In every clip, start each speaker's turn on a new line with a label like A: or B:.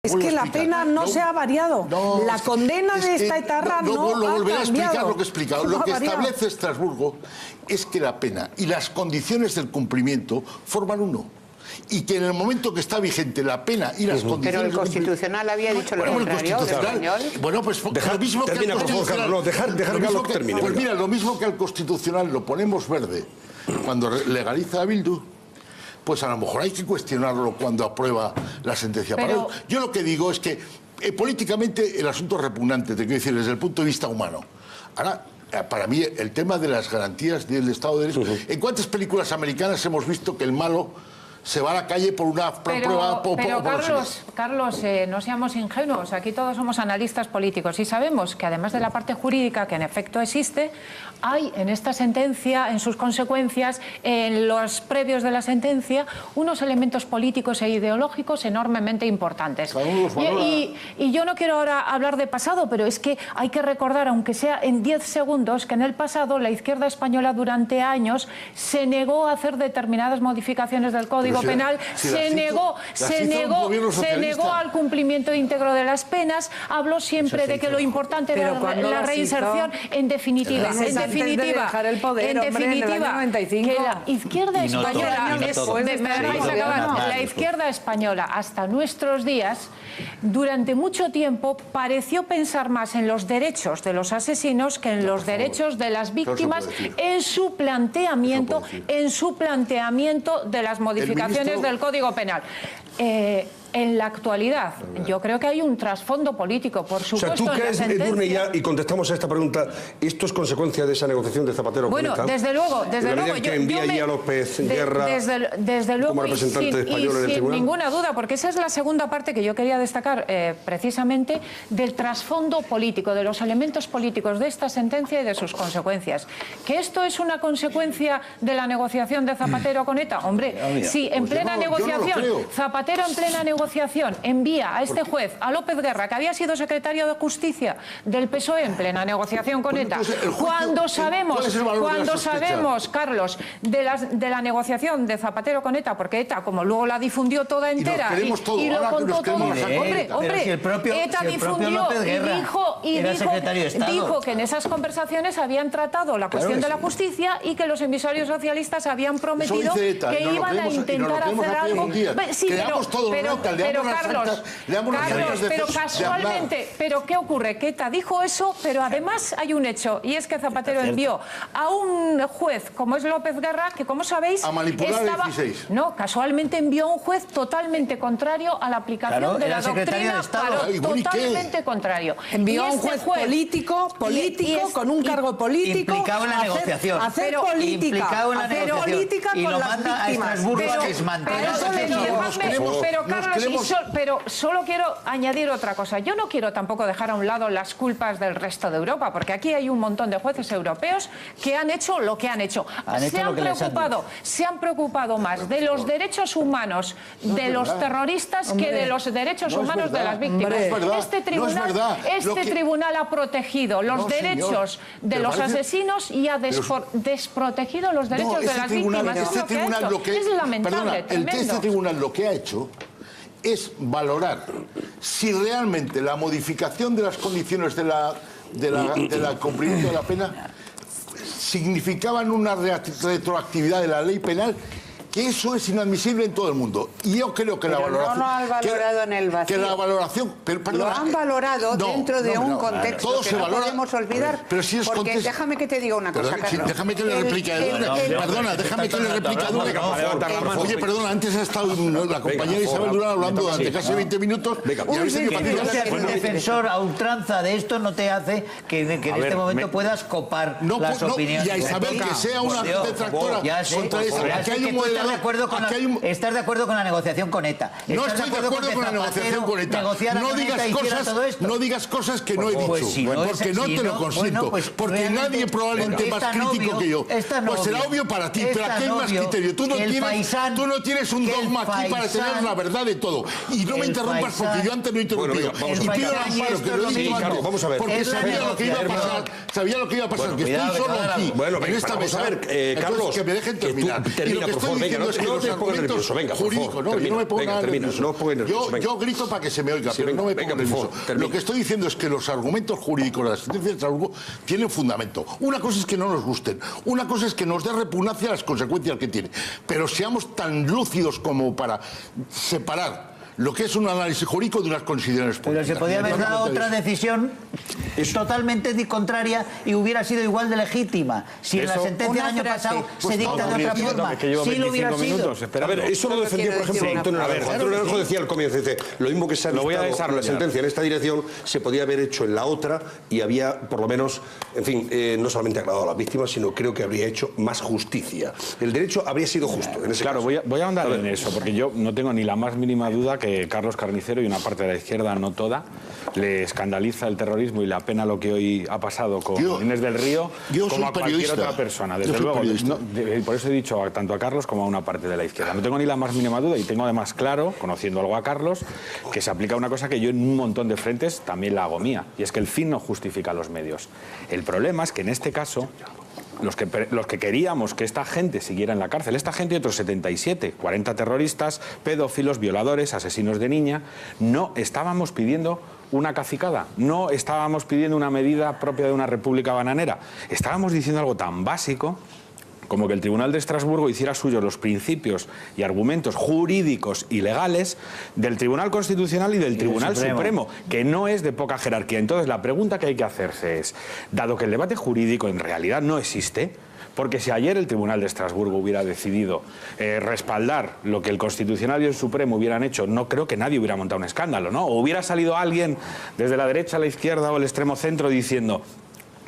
A: Es que la pena no se ha variado. La condena de esta etarra no ha
B: volveré a explicar
A: cambiado.
B: lo que he explicado. Lo que establece Estrasburgo es que la pena y las condiciones del cumplimiento forman uno. Y que en el momento que está vigente la pena y las condiciones...
C: Pero el Constitucional había dicho lo contrario.
B: Bueno, pues lo mismo que el Constitucional... Pues mira, lo mismo que el Constitucional lo ponemos verde cuando legaliza a Bildu, pues a lo mejor hay que cuestionarlo cuando aprueba la sentencia.
D: Pero...
B: Yo lo que digo es que políticamente el asunto es repugnante, te quiero decir, desde el punto de vista humano. Ahora, para mí, el tema de las garantías del Estado de Derecho... ¿En cuántas películas americanas hemos visto que el malo se va a la calle por una prueba...
D: Pero Carlos, no seamos ingenuos. Aquí todos somos analistas políticos y sabemos que además de la parte jurídica, que en efecto existe, hay en esta sentencia, en sus consecuencias, en los previos de la sentencia, unos elementos políticos e ideológicos enormemente importantes. Y yo no quiero ahora hablar de pasado, pero es que hay que recordar, aunque sea en 10 segundos, que en el pasado la izquierda española durante años se negó a hacer determinadas modificaciones del Código Penal, se negó al cumplimiento íntegro de las penas, habló siempre de que lo importante era la reinserción. En definitiva, que la izquierda española, hasta nuestros días, durante mucho tiempo pareció pensar más en los derechos de los asesinos que en los derechos de las víctimas en su planteamiento de las modificaciones del Código Penal. En la actualidad, yo creo que hay un trasfondo político, por supuesto.
E: O sea, ¿tú crees, Edurne, ya, y contestamos a esta pregunta, esto es consecuencia de esa negociación de Zapatero con ETA?
D: Bueno, desde luego.
E: Que envía allí a López Guerra
D: desde luego,
E: como representante español en el tribunal.
D: Sin ninguna duda, porque esa es la segunda parte que yo quería destacar, precisamente, del trasfondo político, de los elementos políticos de esta sentencia y de sus consecuencias. ¿Que esto es una consecuencia de la negociación de Zapatero con ETA? Hombre, sí, en plena negociación, Zapatero en plena negociación envía a este juez, a López Guerra, que había sido secretario de Justicia del PSOE en plena negociación con ETA, cuando sabemos, Carlos, de la negociación de Zapatero con ETA, porque ETA, como luego la difundió toda entera y lo contó todo, hombre, ETA difundió y dijo que en esas conversaciones habían tratado la cuestión de la justicia y que los emisarios socialistas habían prometido que iban a intentar hacer algo. Sí, pero Carlos, casualmente, pero ¿qué ocurre? Que ETA dijo eso, pero además hay un hecho, y es que Zapatero envió a un juez como es López Guerra, que como sabéis,
B: a manipular el 16.
D: No, casualmente envió a un juez totalmente contrario a la aplicación de la doctrina, totalmente contrario.
A: Envió a un juez político con un cargo político,
F: implicado en la negociación,
A: hacer política con las víctimas.
D: Pero Carlos, pero solo quiero añadir otra cosa. Yo no quiero tampoco dejar a un lado las culpas del resto de Europa, porque aquí hay un montón de jueces europeos que han hecho lo que han hecho. Se han preocupado más de los derechos humanos de los terroristas que de los derechos humanos de las víctimas. Este tribunal ha protegido los derechos de los asesinos y ha desprotegido los derechos de las víctimas. Es lamentable, tremendo.
B: Este tribunal lo que ha hecho es valorar si realmente la modificación de las condiciones de la cumplimiento de la pena significaban una retroactividad de la ley penal, que eso es inadmisible en todo el mundo. Y yo creo que la valoración...
C: no lo han valorado en el vacío.
B: Que la valoración...
C: lo han valorado dentro de un contexto
B: todo
C: que
B: se
C: no
B: valora,
C: podemos olvidar.
B: Pero si es
C: porque déjame que te diga una cosa, Carlos.
B: Déjame que le replique a Edurne. Perdona, déjame que le replique a Edurne. Oye, perdona, antes ha estado la compañera Isabel Durán hablando durante casi 20 minutos.
F: Que seas un defensor a ultranza de esto no te hace que en este momento puedas copar las opiniones.
B: Y a Isabel que sea una detractora contra eso. Aquí hay un moderador...
F: ¿Estás de acuerdo con la negociación con ETA?
B: No estoy de acuerdo con la negociación con ETA. No digas cosas que no he dicho, porque no te lo consiento. Porque nadie probablemente más crítico que yo. Pues será obvio para ti, pero aquí hay más criterio. Tú no tienes un dogma aquí para tener la verdad de todo. Y no me interrumpas porque yo antes no he interrumpido. Y pido el amparo, que lo he dicho antes, porque sabía lo que iba a pasar, que estoy solo aquí, en esta mesa.
E: Carlos,
B: que me dejen terminar. Y lo que estoy diciendo es que los argumentos jurídicos... No, yo no me pongo nada nervioso. Yo grito para que se me oiga, pero no me pongo nervioso. Lo que estoy diciendo es que los argumentos jurídicos de la sentencia de Estrasburgo tienen fundamento. Una cosa es que no nos gusten, una cosa es que nos dé repugnancia las consecuencias que tiene. Pero seamos tan lúcidos como para separar lo que es un análisis jurídico de unas consideraciones políticas.
F: Pero se podía haber dado otra decisión totalmente contraria y hubiera sido igual de legítima. Si en la sentencia del año pasado se dicta de otra forma, sí lo hubiera sido.
E: A ver, eso lo defendía, por ejemplo, Antonio Naranjo. Antonio Naranjo decía al comienzo, dice, lo mismo que se ha dictado la sentencia en esta dirección, se podía haber hecho en la otra y había, por lo menos, en fin, no solamente agradado a las víctimas, sino creo que habría hecho más justicia. El derecho habría sido justo en ese caso.
G: Voy a ahondar en eso, porque yo no tengo ni la más mínima duda que Carlos Carnicero y una parte de la izquierda, no toda, le escandaliza el terrorismo y la pena lo que hoy ha pasado con Inés del Río como a cualquier otra persona. Desde luego, por eso he dicho tanto a Carlos como a una parte de la izquierda. No tengo ni la más mínima duda y tengo además claro, conociendo algo a Carlos, que se aplica una cosa que yo en un montón de frentes también la hago mía, y es que el fin no justifica los medios. El problema es que en este caso los que queríamos que esta gente siguiera en la cárcel, esta gente y otros 77, 40 terroristas, pedófilos, violadores, asesinos de niña, no estábamos pidiendo una cacicada, no estábamos pidiendo una medida propia de una república bananera, estábamos diciendo algo tan básico como que el Tribunal de Estrasburgo hiciera suyos los principios y argumentos jurídicos y legales del Tribunal Constitucional y del Tribunal Supremo, que no es de poca jerarquía. Entonces, la pregunta que hay que hacerse es, dado que el debate jurídico en realidad no existe, porque si ayer el Tribunal de Estrasburgo hubiera decidido respaldar lo que el Constitucional y el Supremo hubieran hecho, no creo que nadie hubiera montado un escándalo, ¿no? O hubiera salido alguien desde la derecha a la izquierda o el extremo centro diciendo: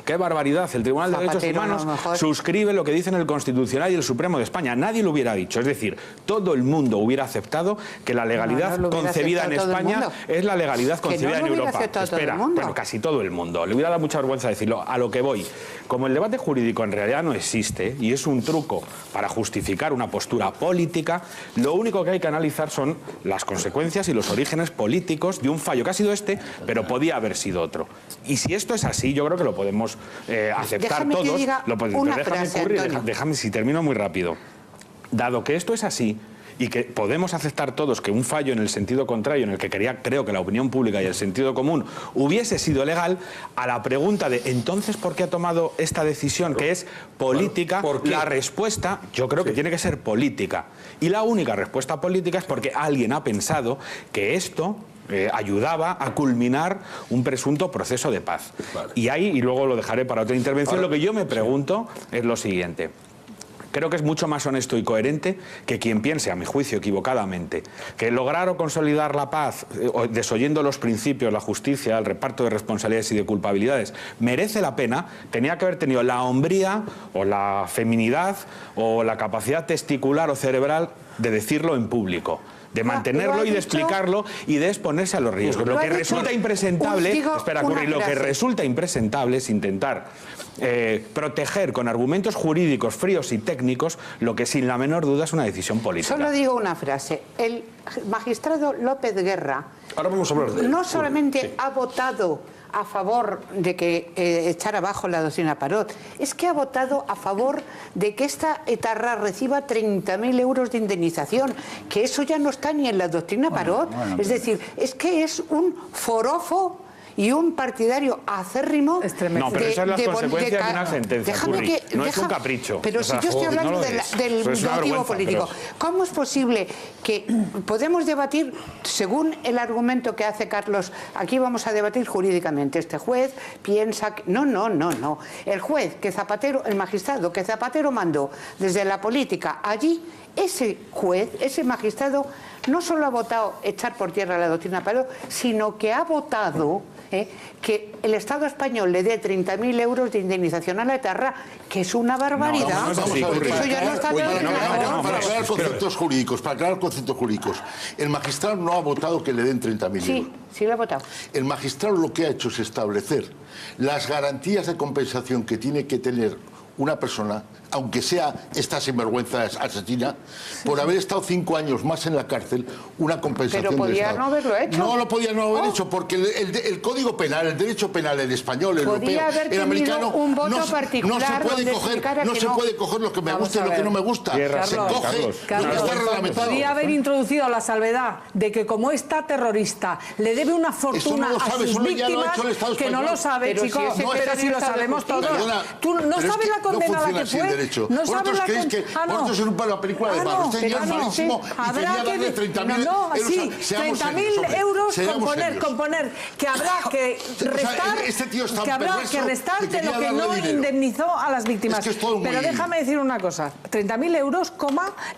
G: ¡qué barbaridad! El Tribunal de Derechos Humanos suscribe lo que dicen el Constitucional y el Supremo de España. Nadie lo hubiera dicho. Es decir, todo el mundo hubiera aceptado que la legalidad concebida en España es la legalidad concebida en Europa. Espera, bueno, casi todo el mundo. Le hubiera dado mucha vergüenza decirlo. A lo que voy. Como el debate jurídico en realidad no existe y es un truco para justificar una postura política, lo único que hay que analizar son las consecuencias y los orígenes políticos de un fallo que ha sido este, pero podía haber sido otro. Y si esto es así, yo creo que lo podemos aceptar todos. Déjame, si termino muy rápido. Dado que esto es así y que podemos aceptar todos que un fallo en el sentido contrario, en el que creo que la opinión pública y el sentido común hubiese sido legal, a la pregunta de entonces ¿por qué ha tomado esta decisión que es política? La respuesta yo creo que tiene que ser política. Y la única respuesta política es porque alguien ha pensado que esto ayudaba a culminar un presunto proceso de paz. Y ahí, y luego lo dejaré para otra intervención, lo que yo me pregunto es lo siguiente. Creo que es mucho más honesto y coherente que quien piense, a mi juicio equivocadamente, que lograr o consolidar la paz, desoyendo los principios, la justicia, el reparto de responsabilidades y de culpabilidades, merece la pena, tenía que haber tenido la hombría o la feminidad o la capacidad testicular o cerebral de decirlo en público, de mantenerlo y de explicarlo y de exponerse a los riesgos. Lo que resulta impresentable, espera, Curri, lo que resulta impresentable es intentar proteger con argumentos jurídicos fríos y técnicos lo que sin la menor duda es una decisión política.
C: Solo digo una frase. El magistrado López Guerra
E: ahora vamos a hablar de él.
C: No solamente ha votado a favor de que echar abajo la doctrina Parot, es que ha votado a favor de que esta etarra reciba 30.000 euros de indemnización, que eso ya no está ni en la doctrina Parot. Es decir, es que es un forofo y un partidario acérrimo.
G: No, pero esas son las consecuencias de una sentencia, Curri. No es un capricho.
C: Pero si yo estoy hablando del motivo político. ¿Cómo es posible que podemos debatir según el argumento que hace Carlos? Aquí vamos a debatir jurídicamente. Este juez piensa que... No. El juez que Zapatero, el magistrado que Zapatero mandó desde la política allí, ese juez, ese magistrado, no solo ha votado echar por tierra la doctrina Parot, sino que ha votado que el Estado español le dé 30.000 euros de indemnización a la etarra, que es una barbaridad.
B: Eso ya no está para aclarar conceptos jurídicos, el magistrado no ha votado que le den 30.000 euros.
C: Sí lo ha votado.
B: El magistrado lo que ha hecho es establecer las garantías de compensación que tiene que tener una persona aunque sea esta sinvergüenza asesina, por haber estado 5 años más en la cárcel, una compensación del Estado.
C: Pero podía no haberlo hecho.
B: No lo podía no haber hecho, porque el Código Penal, el derecho penal, el español, el europeo, el americano,
C: un voto
B: no se puede coger lo que me gusta y lo que no me gusta. Se coge lo que está reglamentado.
A: Podría haber introducido la salvedad de que como está terrorista le debe una fortuna a sus víctimas, que no lo sabe, chicos, pero si lo sabemos todos. ¿Tú no sabes la condena a la que fue?
B: ¿No sabes la condena? Vosotros en una película de barro. Este ya es malísimo y quería darle 30.000 euros.
A: Sí, 30.000 euros con poner que habrá que restar, que habrá que restar de lo que no indemnizó a las víctimas. Pero déjame decir una cosa, 30.000 euros,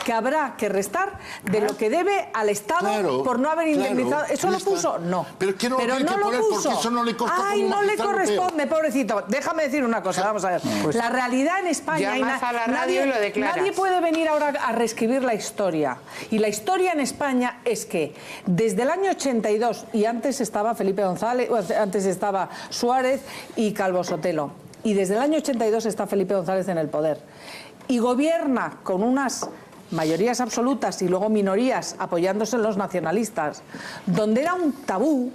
A: que habrá que restar de lo que debe al Estado por no haber indemnizado. ¿Eso lo puso? No.
B: Pero no lo puso. Eso no le costó.
A: Ay, no le corresponde, pobrecito. Déjame decir una cosa, vamos a ver. La realidad en España, nadie puede venir ahora a reescribir la historia. Y la historia en España es que desde el año 82, y antes estaba Felipe González, antes estaba Suárez y Calvo Sotelo, y desde el año 82 está Felipe González en el poder. Y gobierna con unas mayorías absolutas y luego minorías apoyándose en los nacionalistas, donde era un tabú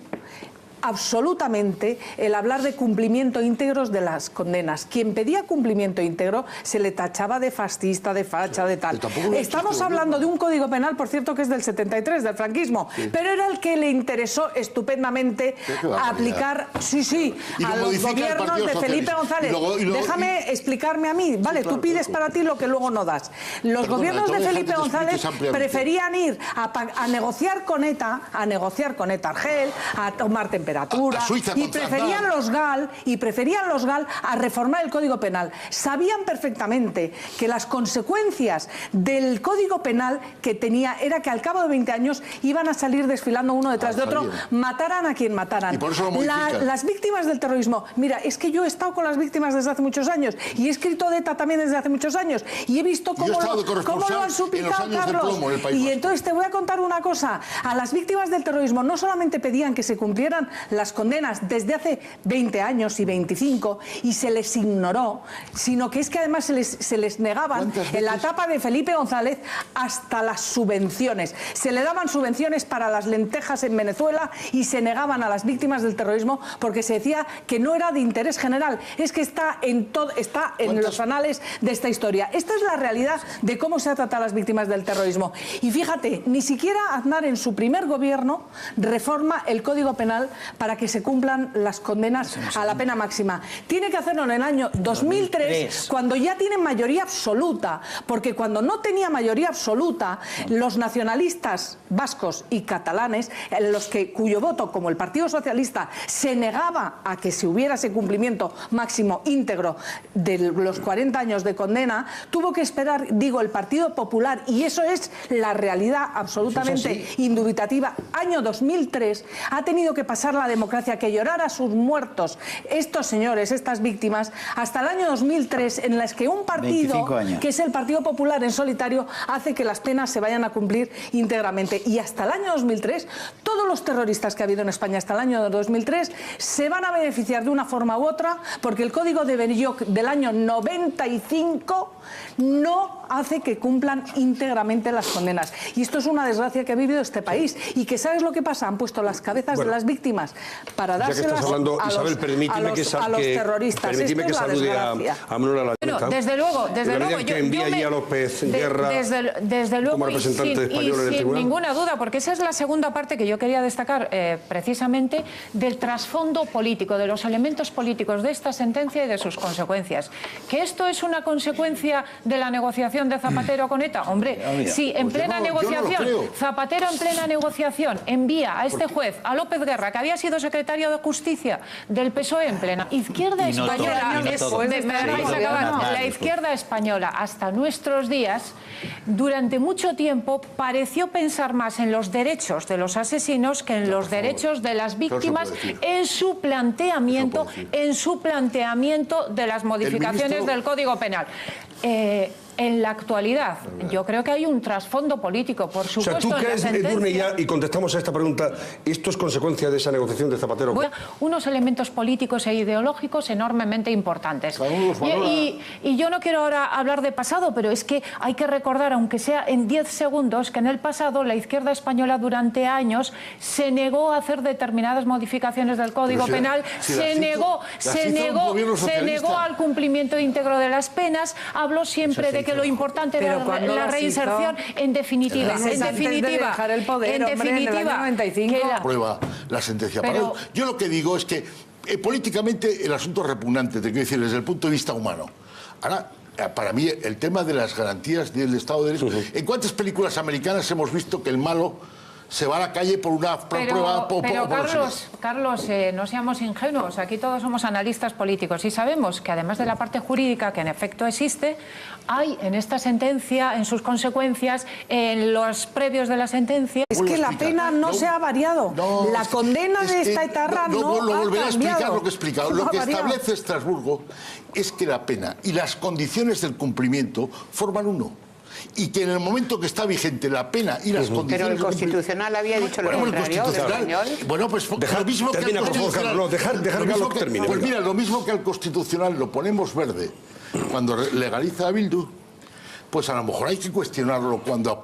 A: absolutamente el hablar de cumplimiento íntegros de las condenas. Quien pedía cumplimiento íntegro se le tachaba de fascista, de facha, de tal. Estamos hablando de un código penal, por cierto, que es del 73, del franquismo, pero era el que le interesó estupendamente aplicar, a los gobiernos de Felipe González. Déjame explicarme a mí, vale, tú pides para ti lo que luego no das. Los gobiernos de Felipe González preferían ir a negociar con ETA, Argel, a tomar temperatura, y preferían los GAL a reformar el Código Penal. Sabían perfectamente que las consecuencias del Código Penal que tenía era que al cabo de 20 años iban a salir desfilando uno detrás de otro, mataran a quien mataran.
B: Y por eso lo
A: las víctimas del terrorismo, mira, es que yo he estado con las víctimas desde hace muchos años y he escrito de ETA también desde hace muchos años y he visto cómo lo han suplicado, Carlos. Y entonces te voy a contar una cosa, a las víctimas del terrorismo no solamente pedían que se cumplieran las condenas desde hace 20 años y 25 y se les ignoró, sino que es que además se les negaban en la etapa de Felipe González hasta las subvenciones. Se le daban subvenciones para las lentejas en Venezuela y se negaban a las víctimas del terrorismo porque se decía que no era de interés general. Es que está en los anales de esta historia. Esta es la realidad de cómo se ha tratado a las víctimas del terrorismo. Y fíjate, ni siquiera Aznar en su primer gobierno reforma el Código Penal para que se cumplan las condenas a la pena máxima. Tiene que hacerlo en el año 2003, cuando ya tienen mayoría absoluta, porque cuando no tenía mayoría absoluta, los nacionalistas vascos y catalanes, cuyo voto, como el Partido Socialista, se negaba a que se hubiera ese cumplimiento máximo íntegro de los 40 años de condena, tuvo que esperar, el Partido Popular, y eso es la realidad absolutamente indubitativa. Año 2003, ha tenido que pasar la democracia, que llorar a sus muertos, estos señores, estas víctimas, hasta el año 2003, en las que un partido, que es el Partido Popular en solitario, hace que las penas se vayan a cumplir íntegramente. Y hasta el año 2003, todos los terroristas que ha habido en España hasta el año 2003 se van a beneficiar de una forma u otra, porque el Código de Benlloch del año 95 no hace que cumplan íntegramente las condenas. Y esto es una desgracia que ha vivido este país. Y que ¿sabes lo que pasa? Han puesto las cabezas de las víctimas para dárselas
E: hablando,
A: a los terroristas.
E: Permíteme que salude a Manuela Lanuza.
D: Desde luego,
E: que envía allí a López Guerra
D: desde luego,
E: como representante español en el tribunal.
D: Sin ninguna duda, porque esa es la segunda parte que yo quería destacar precisamente del trasfondo político, de los elementos políticos de esta sentencia y de sus consecuencias. ¿Que esto es una consecuencia de la negociación de Zapatero con ETA? Hombre, sí, en plena negociación, Zapatero en plena negociación envía a este juez, a López Guerra, que había sido secretario de Justicia del PSOE en plena izquierda española, la izquierda española hasta nuestros días, durante mucho tiempo pareció pensar más en los derechos de los asesinos que en los derechos de las víctimas en su planteamiento de las modificaciones del Código Penal. En la actualidad, yo creo que hay un trasfondo político, por supuesto.
E: O sea, ¿tú crees, Edurne, ya, y contestamos a esta pregunta, esto es consecuencia de esa negociación de Zapatero?
D: Unos elementos políticos e ideológicos enormemente importantes. Y yo no quiero ahora hablar de pasado, pero es que hay que recordar, aunque sea en 10 segundos, que en el pasado la izquierda española durante años se negó a hacer determinadas modificaciones del Código Penal, se negó al cumplimiento íntegro de las penas, habló siempre de que lo importante era la reinserción. En definitiva,
B: prueba la sentencia. Pero yo lo que digo es que políticamente el asunto es repugnante, te quiero decir, desde el punto de vista humano. Ahora, para mí, el tema de las garantías del Estado de Derecho... ¿En cuántas películas americanas hemos visto que el malo se va a la calle por una prueba...
D: Pero Carlos, no seamos ingenuos. Aquí todos somos analistas políticos y sabemos que además de la parte jurídica, que en efecto existe, hay en esta sentencia, en sus consecuencias, en los previos de la sentencia...
A: Es que la pena no se ha variado. La condena de esta etarra no ha cambiado.
B: Lo volveré a explicar lo que he explicado. Lo que establece Estrasburgo es que la pena y las condiciones del cumplimiento forman uno. Y que en el momento que está vigente la pena y las condiciones...
C: Pero el Constitucional había dicho lo contrario, el español.
B: Bueno, pues lo mismo que al Constitucional... Pues mira, lo mismo que al Constitucional lo ponemos verde cuando legaliza a Bildu, pues a lo mejor hay que cuestionarlo cuando...